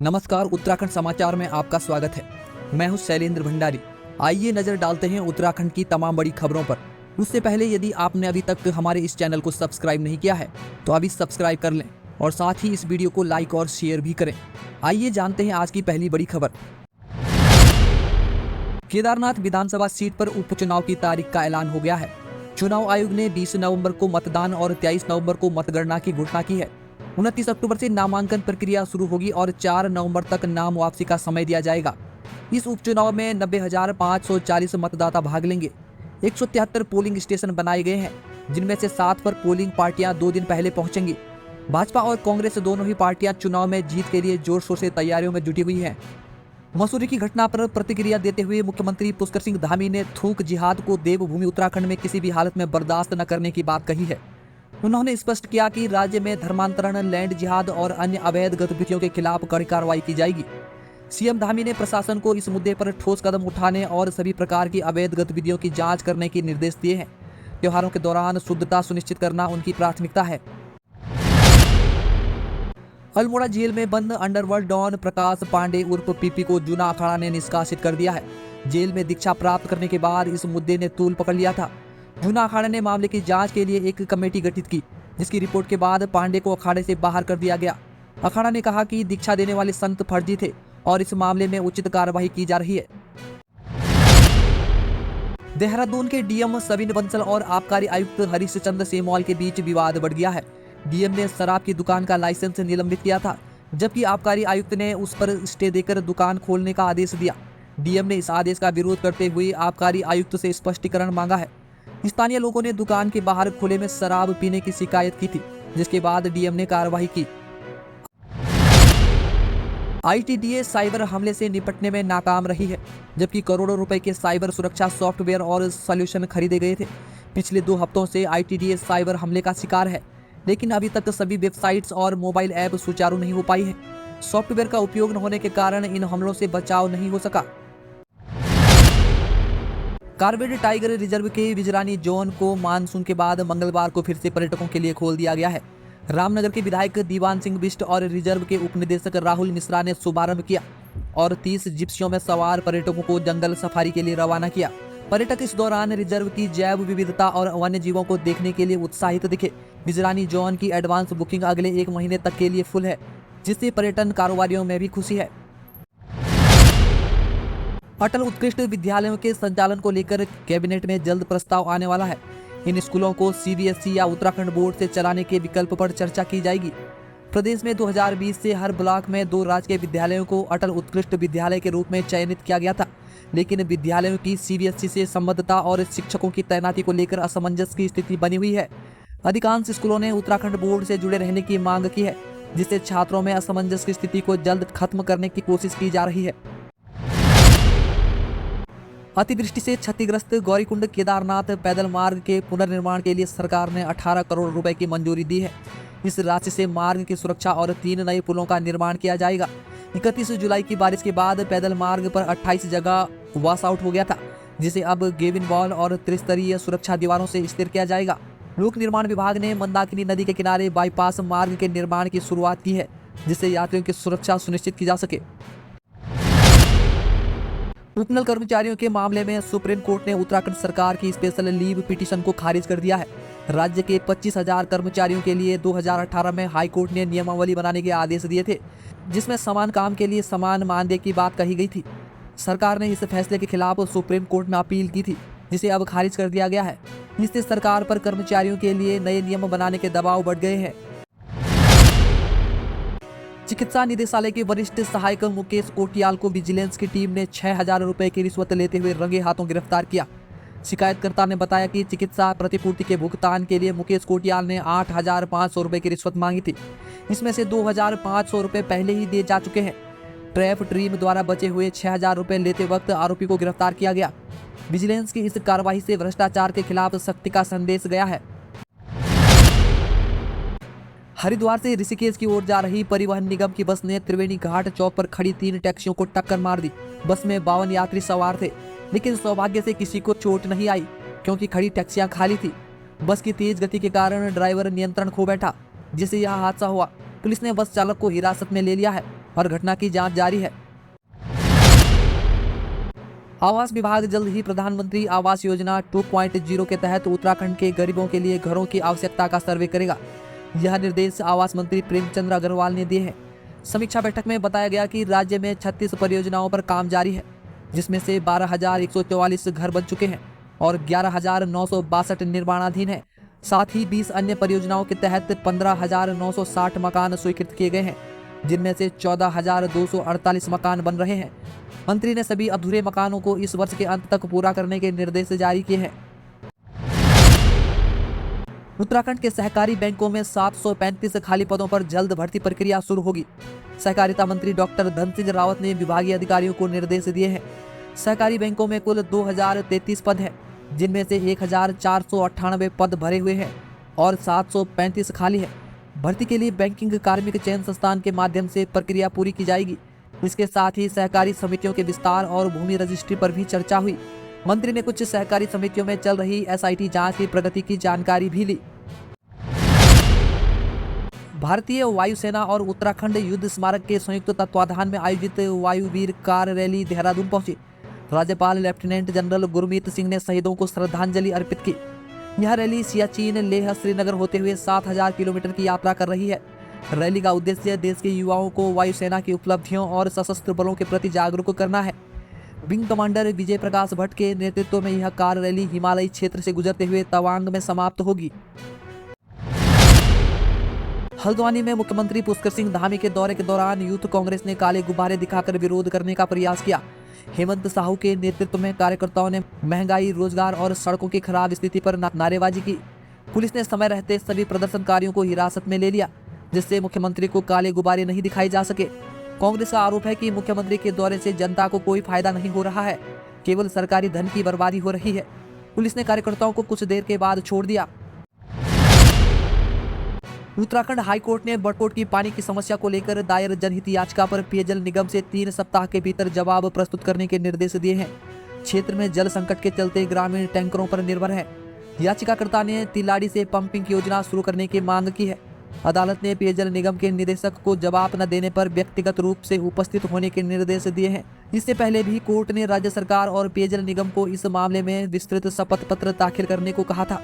नमस्कार, उत्तराखंड समाचार में आपका स्वागत है। मैं हूं शैलेंद्र भंडारी। आइए नजर डालते हैं उत्तराखंड की तमाम बड़ी खबरों पर। उससे पहले यदि आपने अभी तक हमारे इस चैनल को सब्सक्राइब नहीं किया है तो अभी सब्सक्राइब कर लें और साथ ही इस वीडियो को लाइक और शेयर भी करें। आइए जानते हैं आज की पहली बड़ी खबर। केदारनाथ विधानसभा सीट पर उपचुनाव की तारीख का ऐलान हो गया है। चुनाव आयोग ने 20 नवंबर को मतदान और 23 नवंबर को मतगणना की घोषणा की है। 29 अक्टूबर से नामांकन प्रक्रिया शुरू होगी और 4 नवंबर तक नाम वापसी का समय दिया जाएगा। इस उपचुनाव में 90,540 मतदाता भाग लेंगे। 173 पोलिंग स्टेशन बनाए गए हैं, जिनमें से 7 पर पोलिंग पार्टियां 2 दिन पहले पहुंचेंगी। भाजपा और कांग्रेस दोनों ही पार्टियां चुनाव में जीत के लिए जोर शोर से तैयारियों में जुटी हुई हैं। मसूरी की घटना पर प्रतिक्रिया देते हुए मुख्यमंत्री पुष्कर सिंह धामी ने थूक जिहाद को देवभूमि उत्तराखंड में किसी भी हालत में बर्दाश्त न करने की बात कही है। उन्होंने स्पष्ट किया कि राज्य में धर्मांतरण, लैंड जिहाद और अन्य अवैध गतिविधियों के खिलाफ कड़ी कार्रवाई की जाएगी। सीएम धामी ने प्रशासन को इस मुद्दे पर ठोस कदम उठाने और सभी प्रकार की अवैध गतिविधियों की जांच करने के निर्देश दिए हैं। त्योहारों के दौरान शुद्धता सुनिश्चित करना उनकी प्राथमिकता है। अल्मोड़ा जेल में बंद अंडरवर्ल्ड डॉन प्रकाश पांडे उर्फ पीपी को जूना अखाड़ा ने निष्कासित कर दिया है। जेल में दीक्षा प्राप्त करने के बाद इस मुद्दे ने तूल पकड़ लिया था। जूना अखाड़ा ने मामले की जांच के लिए एक कमेटी गठित की, जिसकी रिपोर्ट के बाद पांडे को अखाड़े से बाहर कर दिया गया। अखाड़ा ने कहा कि दीक्षा देने वाले संत फर्जी थे और इस मामले में उचित कार्रवाई की जा रही है। देहरादून के डीएम सविन बंसल और आबकारी आयुक्त हरीश चंद्र सेमवाल के बीच विवाद बढ़ गया है। डीएम ने शराब की दुकान का लाइसेंस निलंबित किया था, जबकि आबकारी आयुक्त ने उस पर स्टे देकर दुकान खोलने का आदेश दिया। डीएम ने इस आदेश का विरोध करते हुए आबकारी आयुक्त से स्पष्टीकरण मांगा है। स्थानीय लोगों ने दुकान के बाहर खुले में शराब पीने की शिकायत की थी, जिसके बाद डीएम ने कार्रवाई की। आईटीडीए साइबर हमले से निपटने में नाकाम रही है, जबकि करोड़ों रुपए के साइबर सुरक्षा सॉफ्टवेयर और सॉल्यूशन खरीदे गए थे। पिछले 2 हफ्तों से आईटीडीए साइबर हमले का शिकार है, लेकिन अभी तक सभी वेबसाइट्स और मोबाइल ऐप सुचारू नहीं हो पाई है। सॉफ्टवेयर का उपयोग न होने के कारण इन हमलों से बचाव नहीं हो सका। कार्बेट टाइगर रिजर्व के विजरानी जोन को मानसून के बाद मंगलवार को फिर से पर्यटकों के लिए खोल दिया गया है। रामनगर के विधायक दीवान सिंह बिष्ट और रिजर्व के उपनिदेशक राहुल मिश्रा ने शुभारंभ किया और 30 जिप्सियों में सवार पर्यटकों को जंगल सफारी के लिए रवाना किया। पर्यटक इस दौरान रिजर्व की जैव विविधता और वन्य जीवों को देखने के लिए उत्साहित दिखे। विजरानी जोन की एडवांस बुकिंग अगले 1 महीने तक के लिए फुल है, जिससे पर्यटन कारोबारियों में भी खुशी है। अटल उत्कृष्ट विद्यालयों के संचालन को लेकर कैबिनेट में जल्द प्रस्ताव आने वाला है। इन स्कूलों को सीबीएसई या उत्तराखंड बोर्ड से चलाने के विकल्प पर चर्चा की जाएगी। प्रदेश में 2020 से हर ब्लॉक में 2 राजकीय विद्यालयों को अटल उत्कृष्ट विद्यालय के रूप में चयनित किया गया था, लेकिन विद्यालयों की सीबीएसई से संबद्धता और शिक्षकों की तैनाती को लेकर असमंजस की स्थिति बनी हुई है। अधिकांश स्कूलों ने उत्तराखंड बोर्ड से जुड़े रहने की मांग की है, जिससे छात्रों में असमंजस की स्थिति को जल्द खत्म करने की कोशिश की जा रही है। अतिवृष्टि से क्षतिग्रस्त गौरीकुंड केदारनाथ पैदल मार्ग के पुनर्निर्माण के लिए सरकार ने 18 करोड़ रुपए की मंजूरी दी है। इस राशि से मार्ग की सुरक्षा और 3 नए पुलों का निर्माण किया जाएगा। 31 जुलाई की बारिश के बाद पैदल मार्ग पर 28 जगह वॉश आउट हो गया था, जिसे अब गेविन वॉल और त्रिस्तरीय सुरक्षा दीवारों से स्थिर किया जाएगा। लोक निर्माण विभाग ने मंदाकिनी नदी के किनारे बाईपास मार्ग के निर्माण की शुरुआत की है, जिससे यात्रियों की सुरक्षा सुनिश्चित की जा सके। उपनल कर्मचारियों के मामले में सुप्रीम कोर्ट ने उत्तराखंड सरकार की स्पेशल लीव पिटीशन को खारिज कर दिया है। राज्य के 25,000 कर्मचारियों के लिए 2018 में हाई कोर्ट ने नियमावली बनाने के आदेश दिए थे, जिसमें समान काम के लिए समान मानदेय की बात कही गई थी। सरकार ने इस फैसले के खिलाफ सुप्रीम कोर्ट में अपील की थी, जिसे अब खारिज कर दिया गया है। इससे सरकार पर कर्मचारियों के लिए नए नियम बनाने के दबाव बढ़ गए हैं। चिकित्सा निदेशालय के वरिष्ठ सहायक मुकेश कोटियाल को विजिलेंस की टीम ने 6,000 रुपए की रिश्वत लेते हुए रंगे हाथों गिरफ्तार किया। शिकायतकर्ता ने बताया कि चिकित्सा प्रतिपूर्ति के भुगतान के लिए मुकेश कोटियाल ने 8,500 रुपए की रिश्वत मांगी थी। इसमें से 2,500 रुपए पहले ही दिए जा चुके हैं। ट्रैप टीम द्वारा बचे हुए 6,000 रुपए लेते वक्त आरोपी को गिरफ्तार किया गया। विजिलेंस की इस कार्रवाई से भ्रष्टाचार के खिलाफ सख्ती का संदेश गया है। हरिद्वार से ऋषिकेश की ओर जा रही परिवहन निगम की बस ने त्रिवेणी घाट चौक पर खड़ी 3 टैक्सियों को टक्कर मार दी। बस में 52 यात्री सवार थे, लेकिन सौभाग्य से किसी को चोट नहीं आई, क्योंकि खड़ी टैक्सियां खाली थी। बस की तेज गति के कारण ड्राइवर नियंत्रण खो बैठा, जिससे यह हादसा हुआ। पुलिस ने बस चालक को हिरासत में ले लिया है। और घटना की जांच जारी है। आवास विभाग जल्द ही प्रधानमंत्री आवास योजना 2.0 के तहत उत्तराखंड के गरीबों के लिए घरों की आवश्यकता का सर्वे करेगा। यह निर्देश आवास मंत्री प्रेमचंद अग्रवाल ने दिए हैं। समीक्षा बैठक में बताया गया कि राज्य में 36 परियोजनाओं पर काम जारी है, जिसमें से 12,144 घर बन चुके हैं और 11,962 निर्माणाधीन हैं। साथ ही 20 अन्य परियोजनाओं के तहत 15,960 मकान स्वीकृत किए गए हैं, जिनमें से 14,248 मकान बन रहे हैं। मंत्री ने सभी अधूरे मकानों को इस वर्ष के अंत तक पूरा करने के निर्देश जारी किए हैं। उत्तराखंड के सहकारी बैंकों में 735 खाली पदों पर जल्द भर्ती प्रक्रिया शुरू होगी। सहकारिता मंत्री डॉक्टर धन सिंह रावत ने विभागीय अधिकारियों को निर्देश दिए हैं। सहकारी बैंकों में कुल 2033 पद हैं, जिनमें से 1498 पद भरे हुए हैं और 735 खाली है। भर्ती के लिए बैंकिंग कार्मिक चयन संस्थान के माध्यम से प्रक्रिया पूरी की जाएगी। इसके साथ ही सहकारी समितियों के विस्तार और भूमि रजिस्ट्री पर भी चर्चा हुई। मंत्री ने कुछ सहकारी समितियों में चल रही एसआईटी जांच की प्रगति की जानकारी भी ली। भारतीय वायुसेना और उत्तराखंड युद्ध स्मारक के संयुक्त तत्वाधान में आयोजित वायुवीर कार रैली देहरादून पहुंची। राज्यपाल लेफ्टिनेंट जनरल गुरमीत सिंह ने शहीदों को श्रद्धांजलि अर्पित की। यह रैली सियाचिन लेह श्रीनगर होते हुए 7,000 किलोमीटर की यात्रा कर रही है। रैली का उद्देश्य देश के युवाओं को वायुसेना की उपलब्धियों और सशस्त्र बलों के प्रति जागरूक करना है। विंग कमांडर विजय प्रकाश भट्ट के नेतृत्व में यह कार रैली हिमालयी क्षेत्र से गुजरते हुए तवांग में समाप्त होगी। हल्द्वानी में मुख्यमंत्री पुष्कर सिंह धामी के दौरे के दौरान यूथ कांग्रेस ने काले गुब्बारे दिखाकर विरोध करने का प्रयास किया। हेमंत साहू के नेतृत्व में कार्यकर्ताओं ने महंगाई, रोजगार और सड़कों की खराब स्थिति पर नारेबाजी की। पुलिस ने समय रहते सभी प्रदर्शनकारियों को हिरासत में ले लिया, जिससे मुख्यमंत्री को काले गुब्बारे नहीं दिखाई जा सके। कांग्रेस का आरोप है कि मुख्यमंत्री के दौरे से जनता को कोई फायदा नहीं हो रहा है, केवल सरकारी धन की बर्बादी हो रही है। पुलिस ने कार्यकर्ताओं को कुछ देर के बाद छोड़ दिया। उत्तराखंड हाईकोर्ट ने बड़कोट की पानी की समस्या को लेकर दायर जनहित याचिका पर पेयजल निगम से 3 सप्ताह के भीतर जवाब प्रस्तुत करने के निर्देश दिए हैं। क्षेत्र में जल संकट के चलते ग्रामीण टैंकरों पर निर्भर है। याचिकाकर्ता ने तिलाड़ी से पंपिंग योजना शुरू करने की मांग की है। अदालत ने पेयजल निगम के निदेशक को जवाब न देने पर व्यक्तिगत रूप से उपस्थित होने के निर्देश दिए हैं। इससे पहले भी कोर्ट ने राज्य सरकार और पेयजल निगम को इस मामले में विस्तृत शपथ पत्र दाखिल करने को कहा था।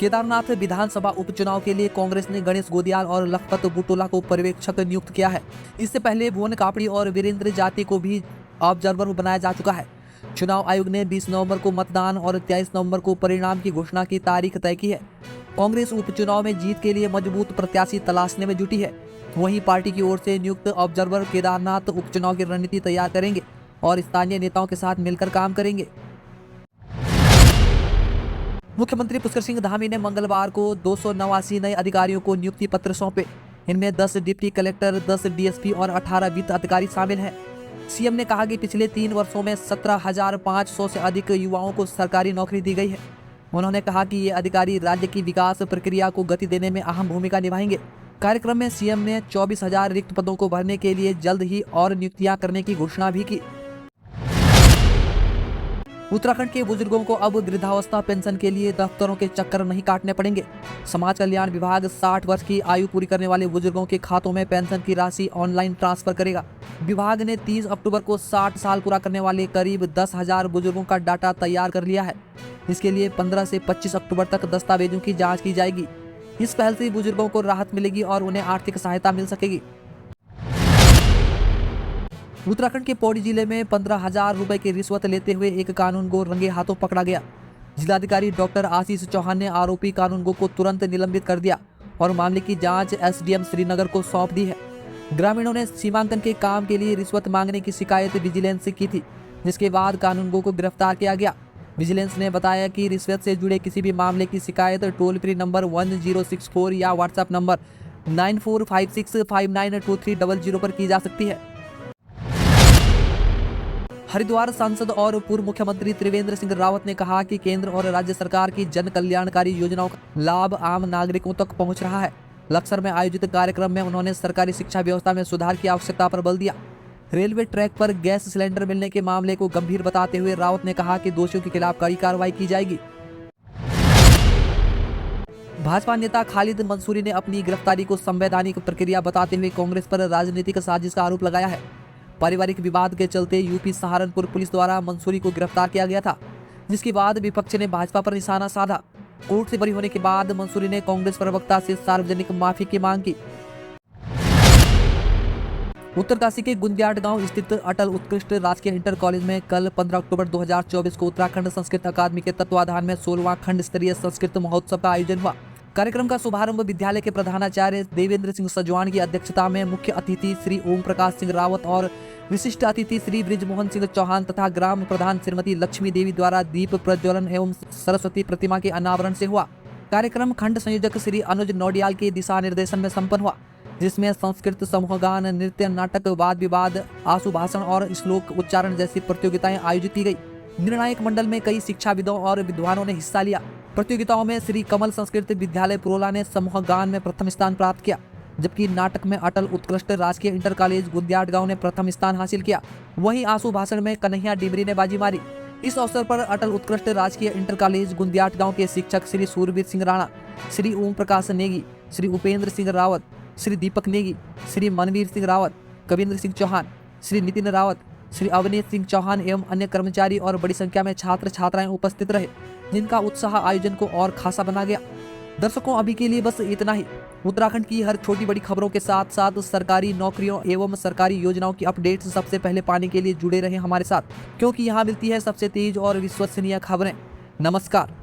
केदारनाथ विधानसभा उपचुनाव के लिए कांग्रेस ने गणेश गोदियाल और लखपत बुटोला को पर्यवेक्षक नियुक्त किया है। इससे पहले भुवन कापड़ी और वीरेंद्र जाति को भी ऑब्जर्वर बनाया जा चुका है। चुनाव आयोग ने 20 नवंबर को मतदान और 23 नवंबर को परिणाम की घोषणा की तारीख तय की है। कांग्रेस उपचुनाव में जीत के लिए मजबूत प्रत्याशी तलाशने में जुटी है। वहीं पार्टी की ओर से नियुक्त ऑब्जर्वर केदारनाथ उपचुनाव की रणनीति तैयार करेंगे और स्थानीय नेताओं के साथ मिलकर काम करेंगे। मुख्यमंत्री पुष्कर सिंह धामी ने मंगलवार को 289 नए अधिकारियों को नियुक्ति पत्र सौंपे। इनमें 10 डिप्टी कलेक्टर, 10 डीएसपी और 18 वित्त अधिकारी शामिल हैं। सीएम ने कहा कि पिछले 3 वर्षों में 17,500 से अधिक युवाओं को सरकारी नौकरी दी गई है। उन्होंने कहा कि ये अधिकारी राज्य की विकास प्रक्रिया को गति देने में अहम भूमिका निभाएंगे। कार्यक्रम में सीएम ने 24,000 रिक्त पदों को भरने के लिए जल्द ही और नियुक्तियां करने की घोषणा भी की। उत्तराखंड के बुजुर्गों को अब वृद्धावस्था पेंशन के लिए दफ्तरों के चक्कर नहीं काटने पड़ेंगे। समाज कल्याण विभाग 60 वर्ष की आयु पूरी करने वाले बुजुर्गों के खातों में पेंशन की राशि ऑनलाइन ट्रांसफर करेगा। विभाग ने 30 अक्टूबर को 60 साल पूरा करने वाले करीब 10,000 बुजुर्गों का डाटा तैयार कर लिया है। इसके लिए 15 से 25 अक्टूबर तक दस्तावेजों की जाँच की जाएगी। इस पहल से बुजुर्गों को राहत मिलेगी और उन्हें आर्थिक सहायता मिल सकेगी। उत्तराखंड के पौड़ी जिले में 15,000 रुपए की रिश्वत लेते हुए एक कानूनगो रंगे हाथों पकड़ा गया। जिलाधिकारी डॉक्टर आशीष चौहान ने आरोपी कानूनगो को तुरंत निलंबित कर दिया और मामले की जांच एसडीएम श्रीनगर को सौंप दी है। ग्रामीणों ने सीमांकन के काम के लिए रिश्वत मांगने की शिकायत विजिलेंस से की थी, जिसके बाद कानूनगो को गिरफ्तार किया गया। विजिलेंस ने बताया कि रिश्वत से जुड़े किसी भी मामले की शिकायत टोल फ्री नंबर 1064 या व्हाट्सएप नंबर 9456592300 पर की जा सकती है। हरिद्वार सांसद और पूर्व मुख्यमंत्री त्रिवेंद्र सिंह रावत ने कहा कि केंद्र और राज्य सरकार की जन कल्याणकारी योजनाओं का लाभ आम नागरिकों तक पहुंच रहा है। लक्सर में आयोजित कार्यक्रम में उन्होंने सरकारी शिक्षा व्यवस्था में सुधार की आवश्यकता पर बल दिया। रेलवे ट्रैक पर गैस सिलेंडर मिलने के मामले को गंभीर बताते हुए रावत ने कहा कि दोषियों के खिलाफ कड़ी कार्रवाई की जाएगी। भाजपा नेता खालिद मंसूरी ने अपनी गिरफ्तारी को संवैधानिक प्रक्रिया बताते हुए कांग्रेस पर राजनीतिक साजिश का आरोप लगाया है। पारिवारिक विवाद के चलते यूपी सहारनपुर पुलिस द्वारा मंसूरी को गिरफ्तार किया गया था, जिसके बाद विपक्ष ने भाजपा पर निशाना साधा। कोर्ट से बरी होने के बाद मंसूरी ने कांग्रेस प्रवक्ता से सार्वजनिक माफी की मांग की। उत्तरकाशी के गुंदियाट गांव स्थित अटल उत्कृष्ट राजकीय इंटर कॉलेज में कल 15 अक्टूबर 2024 को उत्तराखंड संस्कृत अकादमी के तत्वाधान में 16वां खंड स्तरीय संस्कृत महोत्सव का आयोजन हुआ। कार्यक्रम का शुभारंभ विद्यालय के प्रधानाचार्य देवेंद्र सिंह सजवान की अध्यक्षता में मुख्य अतिथि श्री ओम प्रकाश सिंह रावत और विशिष्ट अतिथि श्री ब्रिजमोहन सिंह चौहान तथा ग्राम प्रधान श्रीमती लक्ष्मी देवी द्वारा दीप प्रज्वलन एवं सरस्वती प्रतिमा के अनावरण से हुआ। कार्यक्रम खंड संयोजक श्री अनुज नौडियाल के दिशा निर्देशन में संपन्न हुआ, जिसमें संस्कृत समूह गान, नृत्य, नाटक, वाद विवाद, आशु भाषण और श्लोक उच्चारण जैसी प्रतियोगिताएं आयोजित की गई। निर्णायक मंडल में कई शिक्षाविदों और विद्वानों ने हिस्सा लिया। प्रतियोगिताओं में श्री कमल संस्कृत विद्यालय पुरोला ने समूह गान में प्रथम स्थान प्राप्त किया, जबकि नाटक में अटल उत्कृष्ट राजकीय इंटर कॉलेज गुंदियाट गांव ने प्रथम स्थान हासिल किया। वहीं आशु भाषण में कन्हैया डिमरी ने बाजी मारी। इस अवसर पर अटल उत्कृष्ट राजकीय इंटर कॉलेज गुंदियाट गांव के शिक्षक श्री सूरवीर सिंह राणा, श्री ओम प्रकाश नेगी, श्री उपेंद्र सिंह रावत, श्री दीपक नेगी, श्री मनवीर सिंह रावत, कविंद्र सिंह चौहान, श्री नितिन रावत, श्री अवनीश सिंह चौहान एवं अन्य कर्मचारी और बड़ी संख्या में छात्र छात्राएं उपस्थित रहे, जिनका उत्साह आयोजन को और खासा बना गया। दर्शकों, अभी के लिए बस इतना ही। उत्तराखंड की हर छोटी बड़ी खबरों के साथ साथ सरकारी नौकरियों एवं सरकारी योजनाओं की अपडेट्स सबसे पहले पाने के लिए जुड़े रहें हमारे साथ, क्योंकि यहाँ मिलती है सबसे तेज और विश्वसनीय खबरें। नमस्कार।